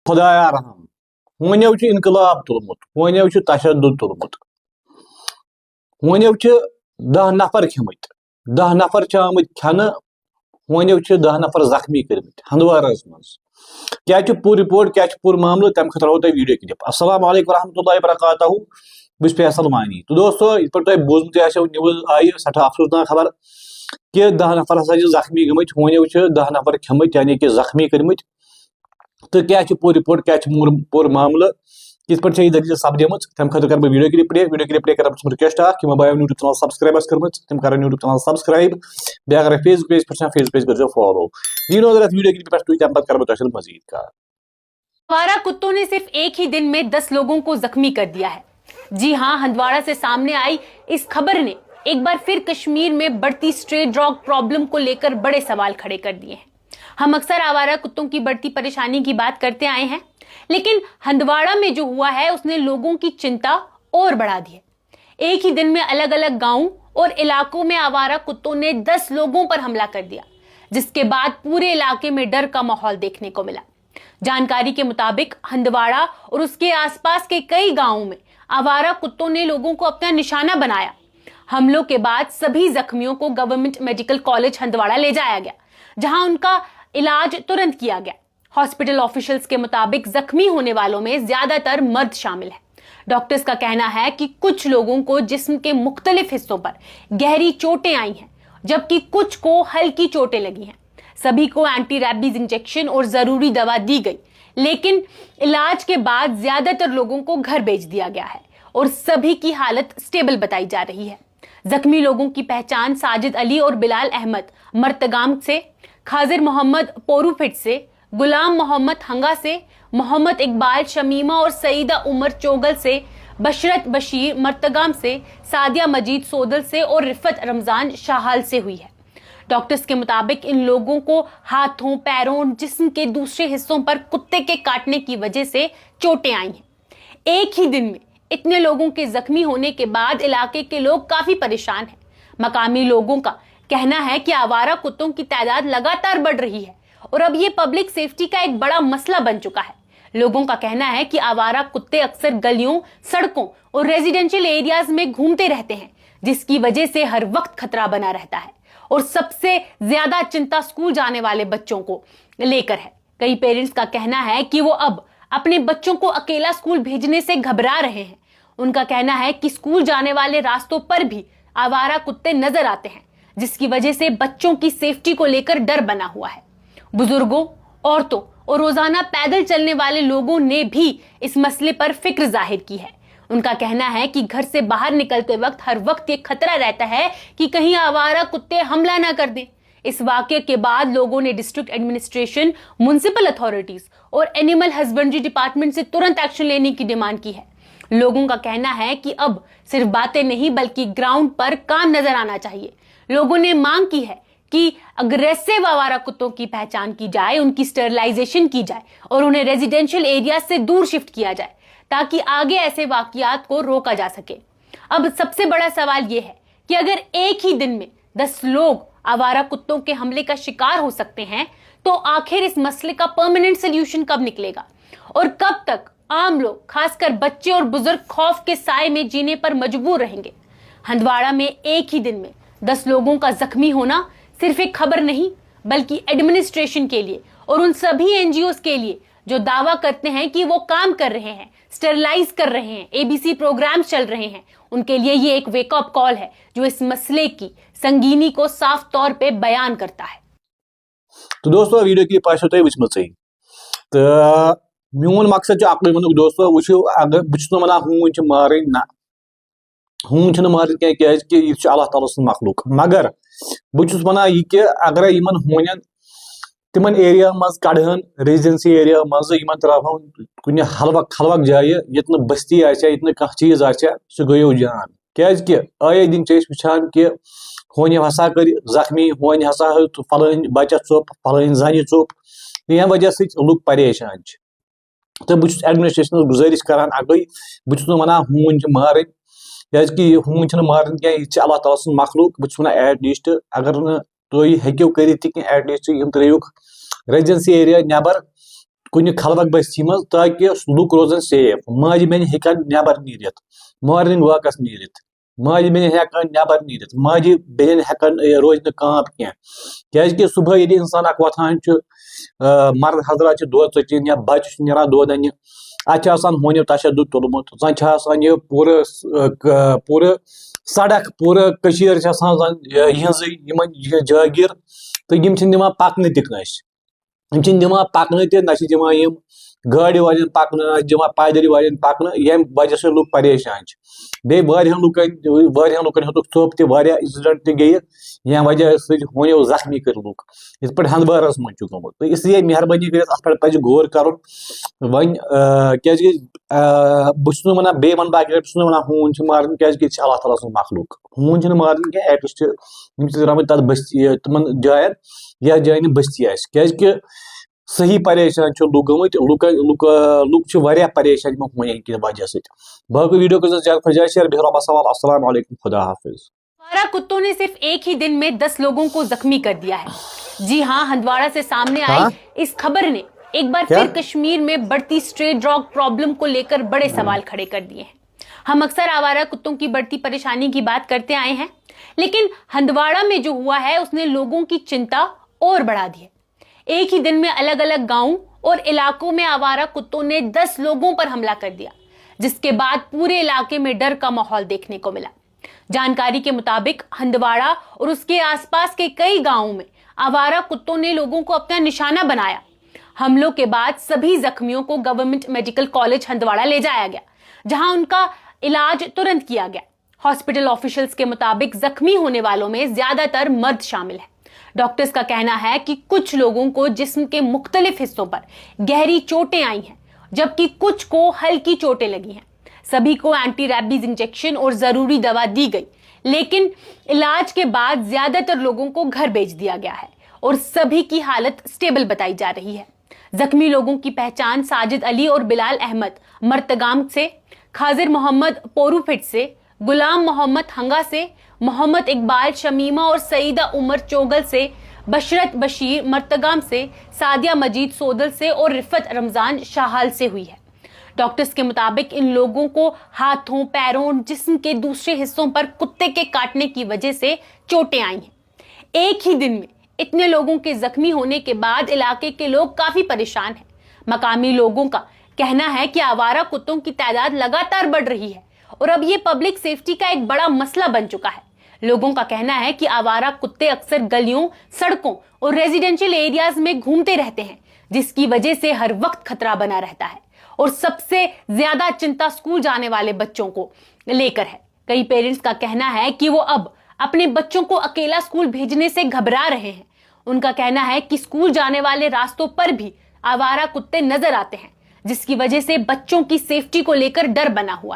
खुदाया रहम वनो इनकलाब तुलमुत वनो तशद्दुद तुलमुत वनो 10 नफर खेमत 10 नफर आमत खेन वनो 10 नफर जख्मी करमत हंदवारस मज क्या पूरी रिपोर्ट क्या पूरी मामला तम खतर हो वीडियो क्लिप। अस्सलाम वालेकुम रहमतुल्लाहि वबरकातुहू बस फैसल मानी। तो दोस्तों इत पे तुम बोजमत न्यूज आई सठा अफसोसनाक खबर कि 10 नफर हसा जख्मी गमत वनो 10 नफर खेमत यानी कि जख्मी करमत। तो क्या पूरी रिपोर्ट क्या पूरी मामला किस पे यह दलील सपदम तम खतर कर वीडियो क्लिप प्ले कर रिक्वेस्ट कि मैं यूट्यूब चैनल सब्सक्राइब कर तम कर यूट्यूब चैनल सब्सक्राइब बे अगर फेसबुक पेज पे फेसबुक पेज कर फॉलो दीनो अगर वीडियो क्लिप पे तम पे कर मजीद का। हंदवाड़ा कुत्तों ने सिर्फ एक ही दिन में 10 लोगों को जख्मी कर दिया है। जी हां, हंदवाड़ा से सामने आई इस खबर ने एक बार फिर कश्मीर में बढ़ती स्ट्रे डॉग प्रॉब्लम को लेकर बड़े सवाल खड़े कर दिए हैं। हम अक्सर आवारा कुत्तों की बढ़ती परेशानी की बात करते आए हैं, लेकिन हंदवाड़ा में जो हुआ है उसने लोगों की चिंता और बढ़ा दी है। एक ही दिन में अलग अलग गांवों और इलाकों में आवारा कुत्तों ने 10 लोगों पर हमला कर दिया, जिसके बाद पूरे इलाके में डर का माहौल देखने को मिला। जानकारी के मुताबिक हंदवाड़ा और उसके आसपास के कई गांवों में आवारा कुत्तों ने लोगों को अपना निशाना बनाया। हमलों के बाद सभी जख्मियों को गवर्नमेंट मेडिकल कॉलेज हंदवाड़ा ले जाया गया, जहां उनका इलाज तुरंत किया गया। हॉस्पिटल ऑफिशियल्स के मुताबिक जख्मी होने वालों में ज्यादातर मर्द शामिल है। डॉक्टर्स का कहना है कि कुछ लोगों को जिस्म के मुख्तलिफ हिस्सों पर गहरी चोटें आई हैं, जबकि कुछ को हल्की चोटें लगी हैं। सभी को एंटी रैबीज इंजेक्शन और जरूरी दवा दी गई, लेकिन इलाज के बाद ज्यादातर लोगों को घर भेज दिया गया है और सभी की हालत स्टेबल बताई जा रही है। जख्मी लोगों की पहचान साजिद अली और बिलाल अहमद मर्तगाम से, खाजिर मोहम्मद पोरूफिट से, गुलाम मोहम्मद हंगा से, मोहम्मद इकबाल शमीमा और सईदा उमर चोगल से, बशरत बशीर मर्तगाम से, सादिया मजीद सोदल से और रिफत रमजान शाहाल से हुई है। डॉक्टर्स के मुताबिक इन लोगों को हाथों, पैरों, जिस्म के दूसरे हिस्सों पर कुत्ते के काटने की वजह से चोटें आई हैं। एक ही दिन में इतने लोगों के जख्मी होने के बाद इलाके के लोग काफी परेशान हैं। मकामी लोगों का कहना है कि आवारा कुत्तों की तादाद लगातार बढ़ रही है और अब ये पब्लिक सेफ्टी का एक बड़ा मसला बन चुका है। लोगों का कहना है कि आवारा कुत्ते अक्सर गलियों, सड़कों और रेजिडेंशियल एरियाज में घूमते रहते हैं, जिसकी वजह से हर वक्त खतरा बना रहता है। और सबसे ज्यादा चिंता स्कूल जाने वाले बच्चों को लेकर है। कई पेरेंट्स का कहना है कि वो अब अपने बच्चों को अकेला स्कूल भेजने से घबरा रहे हैं। उनका कहना है कि स्कूल जाने वाले रास्तों पर भी आवारा कुत्ते नजर आते हैं, जिसकी वजह से बच्चों की सेफ्टी को लेकर डर बना हुआ है। बुजुर्गों, औरतों और रोजाना पैदल चलने वाले लोगों ने भी इस मसले पर फिक्र जाहिर की है। उनका कहना है कि घर से बाहर निकलते वक्त हर वक्त ये खतरा रहता है कि कहीं आवारा कुत्ते हमला ना कर दें। इस वाकये के बाद लोगों ने डिस्ट्रिक्ट एडमिनिस्ट्रेशन, म्युनिसिपल अथॉरिटीज और एनिमल हस्बेंड्री डिपार्टमेंट से तुरंत एक्शन लेने की डिमांड की है। लोगों का कहना है कि अब सिर्फ बातें नहीं बल्कि ग्राउंड पर काम नजर आना चाहिए। लोगों ने मांग की है कि अग्रेसिव आवारा कुत्तों की पहचान की जाए, उनकी स्टरलाइजेशन की जाए और उन्हें रेजिडेंशियल एरिया से दूर शिफ्ट किया जाए, ताकि आगे ऐसे वाकयात को रोका जा सके। अब सबसे बड़ा सवाल यह है कि अगर एक ही दिन में 10 लोग आवारा कुत्तों के हमले का शिकार हो सकते हैं, तो आखिर इस मसले का परमानेंट सोल्यूशन कब निकलेगा और कब तक आम लोग, खासकर बच्चे और बुजुर्ग, खौफ के साए में जीने पर मजबूर रहेंगे। हंदवाड़ा में एक ही दिन में 10 लोगों का जख्मी होना सिर्फ एक खबर नहीं, बल्कि एडमिनिस्ट्रेशन के लिए और उन सभी एनजीओज के लिए जो दावा करते हैं कि वो काम कर रहे हैं, स्टरलाइज कर रहे हैं, एबीसी प्रोग्राम चल रहे हैं, उनके लिए ये एक वेकअप कॉल है जो इस मसले की संगीनी को साफ तौर पे बयान करता है। तो दोस्तों वीडियो की पास तुम वचम तो मोन मकसद अक दोस्तों वो अगर बहुत वनान हून मारे ना हून मारे क्या अल्लाह ताला सुन मखलूक, मगर बहुत वनान यह कि अगर इन हून तिमन एरिया मज कड़हन रेजिडेंसी एरिया मज त्रावन कुन हलवक खलवक जाए ये बस्ती ये कह चीज सह गयो जान क्या आए दिन वुचान कि होन हसा कर जख्मी, होन हसा फलान बच्चा चुप, फलान जन चुप, ये वजह से लुक परेशान। तो बहुत एडमिनिस्ट्रेशन गुजारिश करान अगई बहुत वनान हून मारे क्या हून मारन क्या अल्लाह ताला सुन मखलूक। बहुत वनान एटलीस्ट अगर तुम हेको कर एटलीस्ट यम त्रुक रेजिडेंसी एरिया नबर कुछ खलबक बस्ती मज ताकि लुक रोजन सेफ। माज बेन हेकान नेबर नीरित, मॉर्निंग वॉकस नीरित, माज बेन हेकान नेबर नीरित, माज बेन हेकान रोज न कांप कह क्या सुबह ये इंसान अक वथान मर्द हजरात दोद चचन या बच नीरान दोद अन्न अचान होनियो तशद्दुद तुलमुत जन यह पूरे सड़क पूरे कशीर जागीर तो यम दिवान पकन तस दिवान पकन दिवान गाड़ी वालन पकन दिवान पैदल वालन पकन यम वजह से लुक परेशान बे लुकन हेतुक थोप इंसिडेंट गई यम वजह होनियो जख्मी कर लुक इत पे हंदबारस मन गोमुत तो इसलिए मेहरबानी कर पज गौर कर वन क्या बहुत वन बे वन बाकी वन हून मारन क्या अल्लाह ताला सुन मखलूक हून मारन क्या एटलिस्ट रमत तथ बस्ती तमन जायन या जाय बस्ती क्या सही परेशान लुक गमत लुक परेशान होने कि वजह से बाकी वीडियो को ज्यादा ज्यादा शेयर बेहतर सवाल अस्सलाम वालेकुम खुदा हाफिज। हंदवाड़ा कुत्तों ने सिर्फ एक ही दिन में 10 लोगों को जख्मी कर दिया है। जी हाँ, हंदवाड़ा से सामने आई इस खबर ने एक बार फिर कश्मीर में बढ़ती स्ट्रे डॉग प्रॉब्लम को लेकर बड़े सवाल खड़े कर दिए हैं। हम अक्सर आवारा कुत्तों की बढ़ती परेशानी की बात करते आए हैं, लेकिन हंदवाड़ा में जो हुआ है उसने लोगों की चिंता और बढ़ा दी है। एक ही दिन में अलग अलग गांवों और इलाकों में आवारा कुत्तों ने 10 लोगों पर हमला कर दिया, जिसके बाद पूरे इलाके में डर का माहौल देखने को मिला। जानकारी के मुताबिक हंदवाड़ा और उसके आसपास के कई गांवों में आवारा कुत्तों ने लोगों को अपना निशाना बनाया। हमलों के बाद सभी जख्मियों को गवर्नमेंट मेडिकल कॉलेज हंदवाड़ा ले जाया गया, जहां उनका इलाज तुरंत किया गया। हॉस्पिटल ऑफिशियल्स के मुताबिक जख्मी होने वालों में ज्यादातर मर्द शामिल है। डॉक्टर्स का कहना है कि कुछ लोगों को जिस्म के मुख्तलिफ हिस्सों पर गहरी चोटें आई हैं, जबकि कुछ को हल्की चोटें लगी हैं। सभी को एंटी रैबीज इंजेक्शन और जरूरी दवा दी गई, लेकिन इलाज के बाद ज्यादातर लोगों को घर भेज दिया गया है और सभी की हालत स्टेबल बताई जा रही है। जख्मी लोगों की पहचान साजिद अली और बिलाल अहमद मर्तगाम से, खाजिर मोहम्मद पोरूफिट से, गुलाम मोहम्मद हंगा से, मोहम्मद इकबाल शमीमा और सईदा उमर चोगल से, बशरत बशीर मर्तगाम से, सादिया मजीद सोदल से और रिफत रमजान शाहाल से हुई है। डॉक्टर्स के मुताबिक इन लोगों को हाथों, पैरों, जिस्म के दूसरे हिस्सों पर कुत्ते के काटने की वजह से चोटें आई हैं। एक ही दिन में इतने लोगों के जख्मी होने के बाद इलाके के लोग काफी परेशान हैं। मकामी लोगों का कहना है कि आवारा कुत्तों की तादाद लगातार बढ़ रही है और अब ये पब्लिक सेफ्टी का एक बड़ा मसला बन चुका है। लोगों का कहना है कि आवारा कुत्ते अक्सर गलियों, सड़कों और रेजिडेंशियल एरियाज में घूमते रहते हैं, जिसकी वजह से हर वक्त खतरा बना रहता है। और सबसे ज्यादा चिंता स्कूल जाने वाले बच्चों को लेकर है। कई पेरेंट्स का कहना है कि वो अब अपने बच्चों को अकेला स्कूल भेजने से घबरा रहे हैं। उनका कहना है कि स्कूल जाने वाले रास्तों पर भी आवारा कुत्ते नजर आते हैं, जिसकी वजह से बच्चों की सेफ्टी को लेकर डर बना हुआ है।